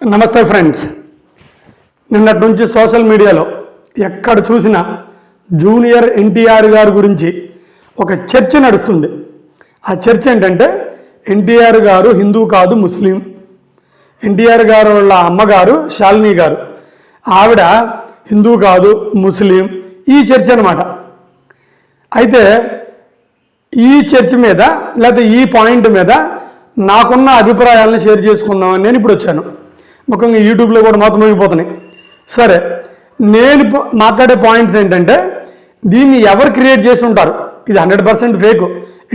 నమస్తే ఫ్రెండ్స్. నిన్నటి నుంచి సోషల్ మీడియాలో ఎక్కడ చూసినా జూనియర్ ఎన్టీఆర్ గారి గురించి ఒక చర్చ నడుస్తుంది. ఆ చర్చ ఏంటంటే ఎన్టీఆర్ గారు హిందూ కాదు ముస్లిం. ఎన్టీఆర్ గారు వాళ్ళ అమ్మగారు శాలిని గారు, ఆవిడ హిందూ కాదు ముస్లిం. ఈ చర్చ అనమాట. అయితే ఈ చర్చ మీద లేకపోతే ఈ పాయింట్ మీద నాకున్న అభిప్రాయాలను షేర్ చేసుకుందామని నేను ఇప్పుడు వచ్చాను. ముఖ్యంగా యూట్యూబ్లో కూడా మొత్తం మోగిపోతున్నాయి. సరే, నేను మాట్లాడే పాయింట్స్ ఏంటంటే దీన్ని ఎవరు క్రియేట్ చేసి ఉంటారు? ఇది 100% ఫేక్.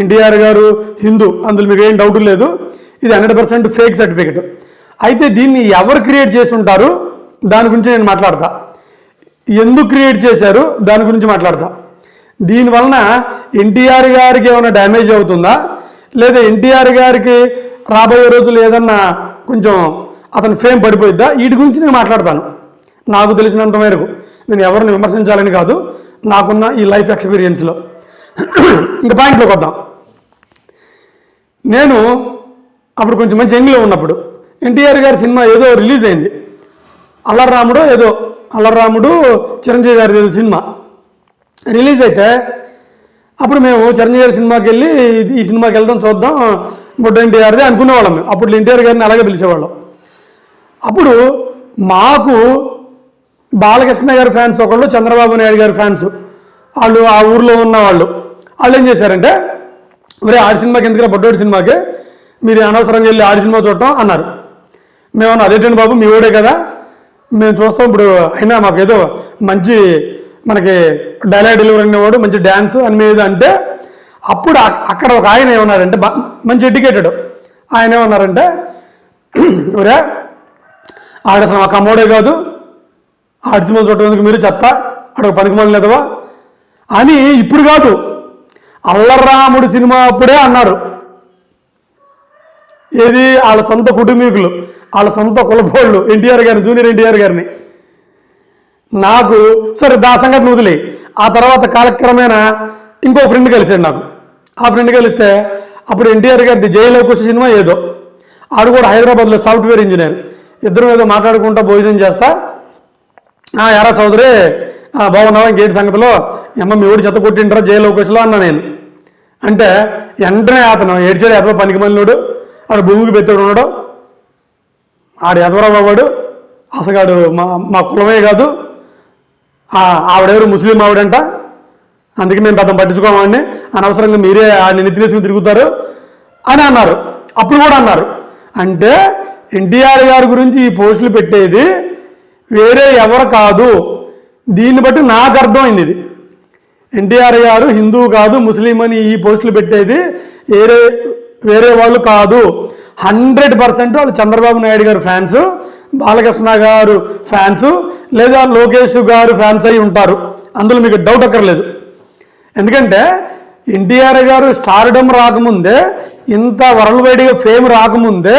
ఎన్టీఆర్ గారు హిందూ, అందులో మీకు ఏం డౌట్ లేదు. ఇది 100% ఫేక్ సర్టిఫికెట్. అయితే దీన్ని ఎవరు క్రియేట్ చేసి ఉంటారు దాని గురించి నేను మాట్లాడతా. ఎందుకు క్రియేట్ చేశారు దాని గురించి మాట్లాడతా. దీనివలన ఎన్టీఆర్ గారికి ఏమైనా డ్యామేజ్ అవుతుందా, లేదా ఎన్టీఆర్ గారికి రాబోయే రోజులు ఏదన్నా కొంచెం అతని ఫేమ్ పడిపోయిద్దా, వీటి గురించి నేను మాట్లాడతాను. నాకు తెలిసినంత మేరకు. నేను ఎవరిని విమర్శించాలని కాదు, నాకున్న ఈ లైఫ్ ఎక్స్పీరియన్స్లో. ఇంకా పాయింట్లోకి వద్దాం. నేను అప్పుడు కొంచెం మంచి యంగ్లో ఉన్నప్పుడు ఎన్టీఆర్ గారి సినిమా ఏదో రిలీజ్ అయింది. అల్లర్రాముడు ఏదో, అల్లర్రాముడు చిరంజీవి గారి సినిమా రిలీజ్ అయితే అప్పుడు మేము చిరంజీవి గారి సినిమాకి వెళ్ళి ఈ సినిమాకి వెళ్దాం చూద్దాం బుడ్డ ఎన్టీఆర్ది అనుకునేవాళ్ళం. మేము అప్పుడు ఎన్టీఆర్ గారిని అలాగే పిలిచేవాళ్ళం. అప్పుడు మాకు బాలకృష్ణ గారి ఫ్యాన్స్ ఒకళ్ళు, చంద్రబాబు నాయుడు గారి ఫ్యాన్స్, వాళ్ళు ఆ ఊర్లో ఉన్న వాళ్ళు ఏం చేశారంటే, మరి ఆడి సినిమాకి ఎందుకంటే బొడ్డోడి సినిమాకి మీరు అనవసరంగా వెళ్ళి ఆడి సినిమా చూడటం అన్నారు. మేమన్నా అదేంటండి బాబు, మీ ఊడే కదా, మేము చూస్తాం. ఇప్పుడు అయినా మాకు ఏదో మంచి మనకి డైలాగ్ డెలివరీ అనేవాడు, మంచి డ్యాన్స్ అని మీద అంటే, అప్పుడు అక్కడ ఒక ఆయన ఏమన్నారంటే, మంచి ఎడ్యుకేటెడ్ ఆయన ఏమన్నారంటే, ఒరే ఆడ అసలు మా కమ్మోడే కాదు, ఆడి సినిమా చూడటానికి మీరు చెత్త, ఆడ పనికి మళ్ళీ లేదవా అని ఇప్పుడు కాదు, అల్లర్రాముడు సినిమా అప్పుడే అన్నారు. ఏది వాళ్ళ సొంత కుటుంబీకులు, వాళ్ళ సొంత కులపోళ్ళు ఎన్టీఆర్ గారిని, జూనియర్ ఎన్టీఆర్ గారిని. నాకు సరే దా సంగతి వదిలే. ఆ తర్వాత కాలక్రమేణా ఇంకో ఫ్రెండ్ కలిసాడు నాకు. ఆ ఫ్రెండ్ కలిస్తే అప్పుడు ఎన్టీఆర్ గారిది జైలుకి వచ్చే సినిమా ఏదో, ఆడు కూడా హైదరాబాద్లో సాఫ్ట్వేర్ ఇంజనీర్. ఇద్దరు ఏదో మాట్లాడుకుంటా భోజనం చేస్తా, ఎరా చౌదరి బాగున్నావా, ఇంకేంటి సంగతిలో, అమ్మ మీ ఊడి చెత్త కొట్టింటారా జైలు అవకాశంలో అన్నా నేను. అంటే వెంటనే అతను ఏడ్చాడు, ఎదవ పనికి మళ్ళీడు, ఆడు భూమికి బెత్తడు ఉన్నాడు, ఆడు ఎదవరావు వాడు, అసగాడు మా కులమే కాదు, ఆవిడెవరు ముస్లిం ఆవిడంట, అందుకే మేము పెద్ద పట్టించుకోమని, అనవసరంగా మీరే ఆడిని నెత్తి తీసుకుని తిరుగుతారు అని అన్నారు. అప్పుడు కూడా అన్నారు. అంటే ఎన్టీఆర్ గారి గురించి ఈ పోస్టులు పెట్టేది వేరే ఎవరు కాదు. దీన్ని బట్టి నాకు అర్థమైంది, ఇది ఎన్టీఆర్ గారు హిందూ కాదు ముస్లిం అని ఈ పోస్టులు పెట్టేది వేరే వాళ్ళు కాదు. 100% వాళ్ళు చంద్రబాబు నాయుడు గారు ఫ్యాన్స్, బాలకృష్ణ గారు ఫ్యాన్స్, లేదా లోకేష్ గారు ఫ్యాన్స్ అయి ఉంటారు. అందులో మీకు డౌట్ అక్కర్లేదు. ఎందుకంటే ఎన్టీఆర్ గారు స్టార్డమ్ రాకముందే, ఇంత వరల్డ్ వైడ్గా ఫేమ్ రాకముందే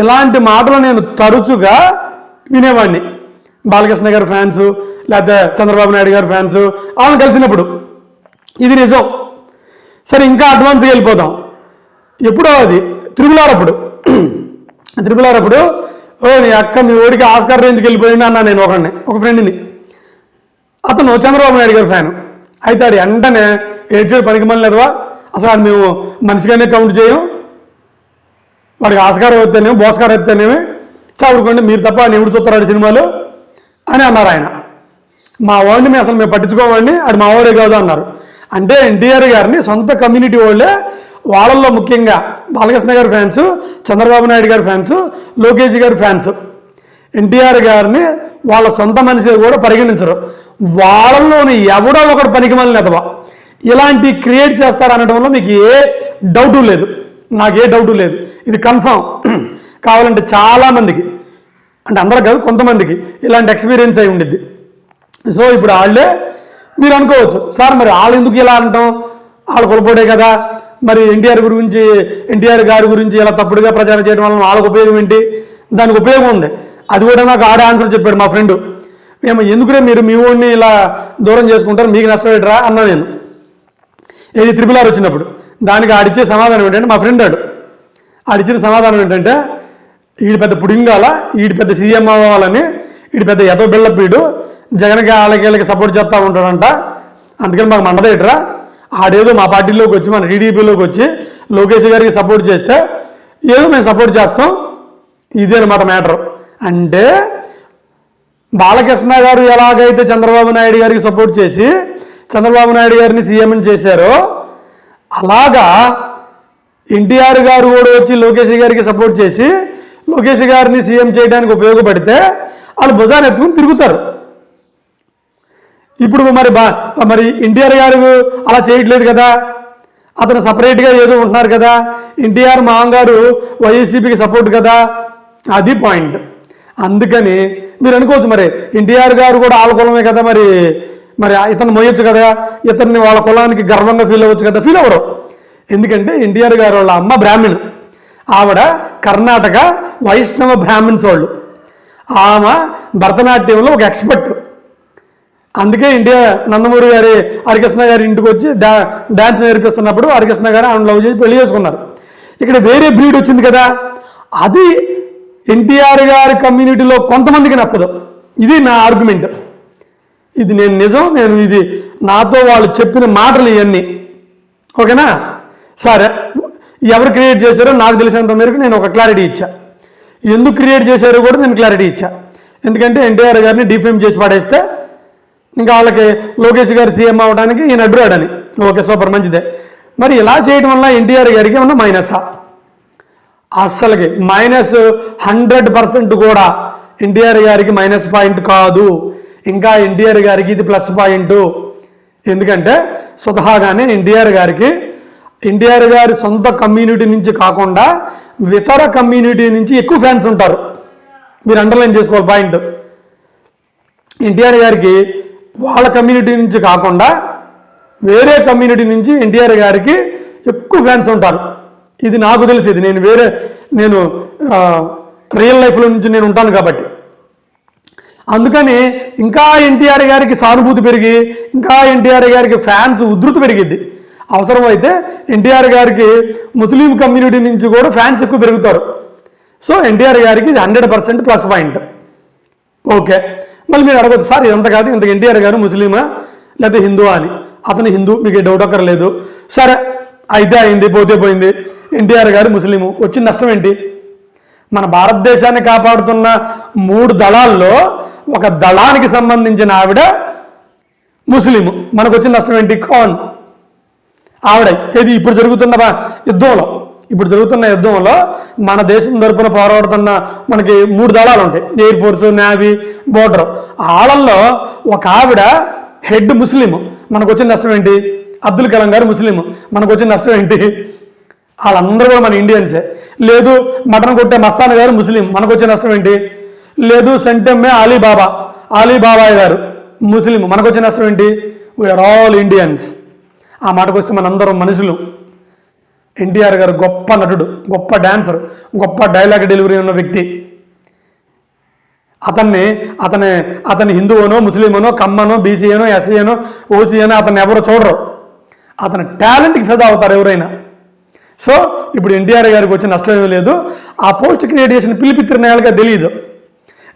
ఇలాంటి మాటలు నేను తరచుగా వినేవాడిని. బాలకృష్ణ గారి ఫ్యాన్స్, లేకపోతే చంద్రబాబు నాయుడు గారి ఫ్యాన్స్, వాళ్ళని కలిసినప్పుడు. ఇది నిజం. సరే, ఇంకా అడ్వాన్స్గా వెళ్ళిపోదాం. ఎప్పుడో అది త్రిపులారప్పుడు నీ అక్క మీ ఓడికి ఆస్కార్ రేంజ్కి వెళ్ళిపోయింది అన్నా నేను ఒక ఫ్రెండ్ని. అతను చంద్రబాబు నాయుడు గారి ఫ్యాను. అయితే ఆడు వెంటనే ఏడ్చాడు, పనికి మళ్ళీ లేదువా, అసలు మేము మనిషిగానే కౌంట్ చేయం, వాడికి ఆస్కార్ వస్తేనేమి బోస్కార్ వస్తేనేమి చదువుకోండి, మీరు తప్ప అని ఎవడు చూస్తారు సినిమాలు అని అన్నారు ఆయన. మా వాడిని అసలు మేము పట్టించుకోవాడిని, అది మా వాడే కాదు అన్నారు. అంటే ఎన్టీఆర్ గారిని సొంత కమ్యూనిటీ వాళ్ళే, వాళ్ళల్లో ముఖ్యంగా బాలకృష్ణ గారి ఫ్యాన్స్, చంద్రబాబు నాయుడు గారి ఫ్యాన్స్, లోకేష్ గారి ఫ్యాన్స్ ఎన్టీఆర్ గారిని వాళ్ళ సొంత మనిషి కూడా పరిగణించరు. వాళ్ళలోని ఎవడో ఒకటి పనికి మళ్ళీ ఎదవా ఇలాంటి క్రియేట్ చేస్తారనడంలో మీకు ఏ డౌటు లేదు, నాకే డౌటు లేదు. ఇది కన్ఫామ్. కావాలంటే చాలామందికి, అంటే అందరూ కాదు కొంతమందికి ఇలాంటి ఎక్స్పీరియన్స్ అయి ఉండిద్ది. సో ఇప్పుడు వాళ్ళే మీరు అనుకోవచ్చు, సార్ మరి వాళ్ళు ఎందుకు ఇలా అంటాం, వాళ్ళు కొలపోడే కదా, మరి ఎన్టీఆర్ గారి గురించి ఇలా తప్పుడుగా ప్రచారం చేయడం వల్ల వాళ్ళకి ఉపయోగం ఏంటి? దానికి ఉపయోగం ఉంది. అది కూడా నాకు ఆడే ఆన్సర్ చెప్పాడు మా ఫ్రెండ్. ఏమో ఎందుకునే మీరు మీ ఊడిని ఇలా దూరం చేసుకుంటారు, మీకు నష్టమేట్రా అన్నా నేను. ఏది త్రిపులార్ వచ్చినప్పుడు దానికి ఆడిచ్చే సమాధానం ఏంటంటే, మా ఫ్రెండ్ ఆడిచ్చిన సమాధానం ఏంటంటే, వీడి పెద్ద పుడింగాల, వీడి పెద్ద సీఎం అవ్వాలని, వీడి పెద్ద ఎదో బిళ్ళపీడు జగన్కి వాళ్ళకి సపోర్ట్ చేస్తూ ఉంటాడంట. అందుకని మాకు మండదేట్రా, ఆడేదో మా పార్టీలోకి వచ్చి మన టీడీపీలోకి వచ్చి లోకేష్ గారికి సపోర్ట్ చేస్తే ఏదో మేము సపోర్ట్ చేస్తాం, ఇదే అనమాట మ్యాటర్. అంటే బాలకృష్ణ గారు ఎలాగైతే చంద్రబాబు నాయుడు గారికి సపోర్ట్ చేసి చంద్రబాబు నాయుడు గారిని సీఎంని చేశారో అలాగా ఎన్టీఆర్ గారు కూడా వచ్చి లోకేష్ గారికి సపోర్ట్ చేసి లోకేష్ గారిని సీఎం చేయడానికి ఉపయోగపడితే వాళ్ళు భుజాన్ని ఎత్తుకుని తిరుగుతారు. ఇప్పుడు మరి ఎన్టీఆర్ గారు అలా చేయట్లేదు కదా, అతను సపరేట్గా ఏదో ఉంటున్నారు కదా, ఎన్టీఆర్ మామగారు వైఎస్సీపీకి సపోర్ట్ కదా, అది పాయింట్. అందుకని మీరు అనుకోవచ్చు మరి ఎన్టీఆర్ గారు కూడా వాళ్ళ కులమే కదా, మరి ఇతను మోయొచ్చు కదా, ఇతన్ని వాళ్ళ కులానికి గర్వంగా ఫీల్ అవ్వచ్చు కదా. ఫీల్ అవ్వరు. ఎందుకంటే ఎన్టీఆర్ గారు వాళ్ళ అమ్మ బ్రాహ్మణ్, ఆవిడ కర్ణాటక వైష్ణవ బ్రాహ్మణ్స్ వాళ్ళు, ఆమె భరతనాట్యంలో ఒక ఎక్స్పర్ట్. అందుకే నందమూరి గారి హరికృష్ణ గారి ఇంటికి వచ్చి డాన్స్ నేర్పిస్తున్నప్పుడు హరికృష్ణ గారు ఆమె లవ్ చేసి పెళ్లి చేసుకున్నారు. ఇక్కడ వేరే బ్రీడ్ వచ్చింది కదా, అది ఎన్టీఆర్ గారి కమ్యూనిటీలో కొంతమందికి నచ్చదు. ఇది నా ఆర్గ్యుమెంట్, ఇది నేను ఇది నాతో వాళ్ళు చెప్పిన మాటలు ఇవన్నీ. ఓకేనా? సరే, ఎవరు క్రియేట్ చేశారో నాకు తెలిసినంత మేరకు నేను ఒక క్లారిటీ ఇచ్చా. ఎందుకు క్రియేట్ చేశారో కూడా నేను క్లారిటీ ఇచ్చా. ఎందుకంటే ఎన్టీఆర్ గారిని డిఫేమ్ చేసి పడేస్తే ఇంకా వాళ్ళకి లోకేష్ గారు సీఎం అవ్వడానికి ఈయన అడ్డురాడని. ఓకే, సూపర్, మంచిదే. మరి ఇలా చేయడం వల్ల ఎన్టీఆర్ గారికి ఏమన్నా మైనసా? అస్సలకి మైనస్ 100% కూడా ఎన్టీఆర్ గారికి మైనస్ పాయింట్ కాదు. ఇంకా ఎన్టీఆర్ గారికి ఇది ప్లస్ పాయింట్. ఎందుకంటే స్వతహాగానే ఎన్టీఆర్ గారి సొంత కమ్యూనిటీ నుంచి కాకుండా ఇతర కమ్యూనిటీ నుంచి ఎక్కువ ఫ్యాన్స్ ఉంటారు. మీరు అండర్లైన్ చేసుకోవాలి పాయింట్. ఎన్టీఆర్ గారికి వాళ్ళ కమ్యూనిటీ నుంచి కాకుండా వేరే కమ్యూనిటీ నుంచి ఎన్టీఆర్ గారికి ఎక్కువ ఫ్యాన్స్ ఉంటారు. ఇది నాకు తెలిసేది. నేను రియల్ లైఫ్లో నుంచి నేను ఉంటాను కాబట్టి. అందుకని ఇంకా ఎన్టీఆర్ గారికి సానుభూతి పెరిగి ఇంకా ఎన్టీఆర్ గారికి ఫ్యాన్స్ ఉధృతి పెరిగిద్ది. అవసరమైతే ఎన్టీఆర్ గారికి ముస్లిం కమ్యూనిటీ నుంచి కూడా ఫ్యాన్స్ ఎక్కువ పెరుగుతారు. సో ఎన్టీఆర్ గారికి ఇది 100% ప్లస్ పాయింట్. ఓకే, మళ్ళీ మీరు అడగచ్చు, సార్ ఇదంతా కాదు, ఇంత ఎన్టీఆర్ గారు ముస్లిమా లేకపోతే హిందూ అని. అతను హిందూ, మీకు డౌట్ అక్కర్లేదు. సరే, అయితే అయింది, పోతే పోయింది. ఎన్టీఆర్ గారు ముస్లిము, వచ్చిన నష్టం ఏంటి? మన భారతదేశాన్ని కాపాడుతున్న 3 దళాల్లో ఒక దళానికి సంబంధించిన ఆవిడ ముస్లిము, మనకు వచ్చిన నష్టం ఏంటి? ఖాన్ ఆవిడ. ఇది ఇప్పుడు జరుగుతున్న యుద్ధంలో మన దేశం తరపున పోరాడుతున్న మనకి 3 దళాలు ఉంటాయి, ఎయిర్ ఫోర్స్, నేవీ, బోర్డర్. ఆళ్ళల్లో ఒక ఆవిడ హెడ్ ముస్లిం, మనకు వచ్చిన నష్టం ఏంటి? అబ్దుల్ కలాం గారు ముస్లిం, మనకు వచ్చిన నష్టం ఏంటి? వాళ్ళందరూ కూడా మన ఇండియన్సే. లేదు, మటన్ కొట్టే మస్తాన్ గారు ముస్లిం, మనకు వచ్చే నష్టం ఏంటి? లేదు, సెంటెమ్మే అలీబాబాయ్ గారు ముస్లిం, మనకు వచ్చే నష్టం ఏంటి? We are all Indians. ఆ మాటకు వస్తే మనందరం మనుషులు. ఎన్టీఆర్ గారు గొప్ప నటుడు, గొప్ప డాన్సర్, గొప్ప డైలాగ్ డెలివరీ ఉన్న వ్యక్తి. అతని హిందువునో, ముస్లిమనో, కమ్మనో, బీసీనో, ఎస్సీనో, ఓసీనో అతన్ని ఎవరో చూడరు. అతని టాలెంట్కి ఫిదా అవుతారు ఎవరైనా. సో ఇప్పుడు ఎన్టీఆర్ గారికి వచ్చే నష్టం ఏమీ లేదు. ఆ పోస్ట్ క్రియేట్ చేసిన పిలిపిత్రినాయాలుగా తెలియదు.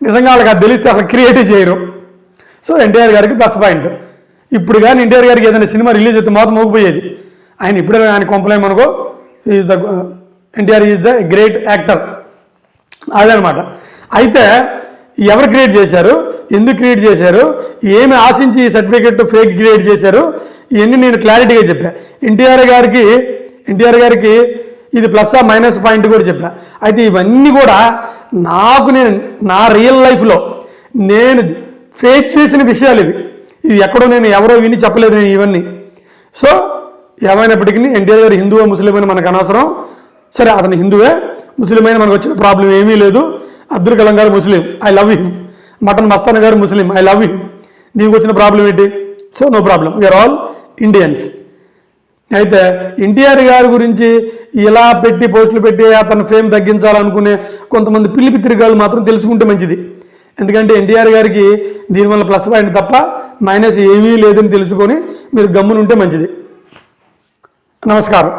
నిజంగా వాళ్ళకి అది తెలిస్తే అసలు క్రియేట్ చేయరు. సో ఎన్టీఆర్ గారికి ప్లస్ పాయింట్. ఇప్పుడు కానీ ఎన్టీఆర్ గారికి ఏదైనా సినిమా రిలీజ్ అయితే మాత్రం మోగిపోయేది. ఆయన ఇప్పుడే ఆయన కొంపలేమనుకో, NTR is the great actor. అదనమాట. అయితే ఎవరు క్రియేట్ చేశారు, ఎందుకు క్రియేట్ చేశారు, ఏమి ఆశించి ఈ సర్టిఫికెట్ ఫేక్ క్రియేట్ చేశారు, ఇవన్నీ నేను క్లారిటీగా చెప్పా. ఎన్టీఆర్ గారికి ఇది ప్లస్ మైనస్ పాయింట్ కూడా చెప్పా. అయితే ఇవన్నీ కూడా నా రియల్ లైఫ్లో నేను ఫేస్ చేసిన విషయాలు ఇది ఎక్కడో నేను ఎవరో విని చెప్పలేదు నేను ఇవన్నీ. సో ఏమైనప్పటికీ ఎన్టీఆర్ గారు హిందువో ముస్లిం అని మనకు అనవసరం. సరే, అతను హిందువే, ముస్లిం అయినా మనకు వచ్చిన ప్రాబ్లం ఏమీ లేదు. అబ్దుల్ కలాం గారు ముస్లిం, I love him. Mutton Mastan garu ముస్లిం, ఐ లవ్ హిమ్. దీనికి వచ్చిన ప్రాబ్లం ఏంటి? So no problem, we are all Indians. అయితే ఎన్టీఆర్ గారి గురించి ఇలా పోస్టులు పెట్టి అతను ఫేమ్ తగ్గించాలనుకునే కొంతమంది పిలిపిత్రికాలు మాత్రం తెలుసుకుంటే మంచిది. ఎందుకంటే ఎన్టీఆర్ గారికి దీనివల్ల ప్లస్ పాయింట్ తప్ప మైనస్ ఏమీ లేదని తెలుసుకొని మీరు గమ్మునుంటే మంచిది. నమస్కారం.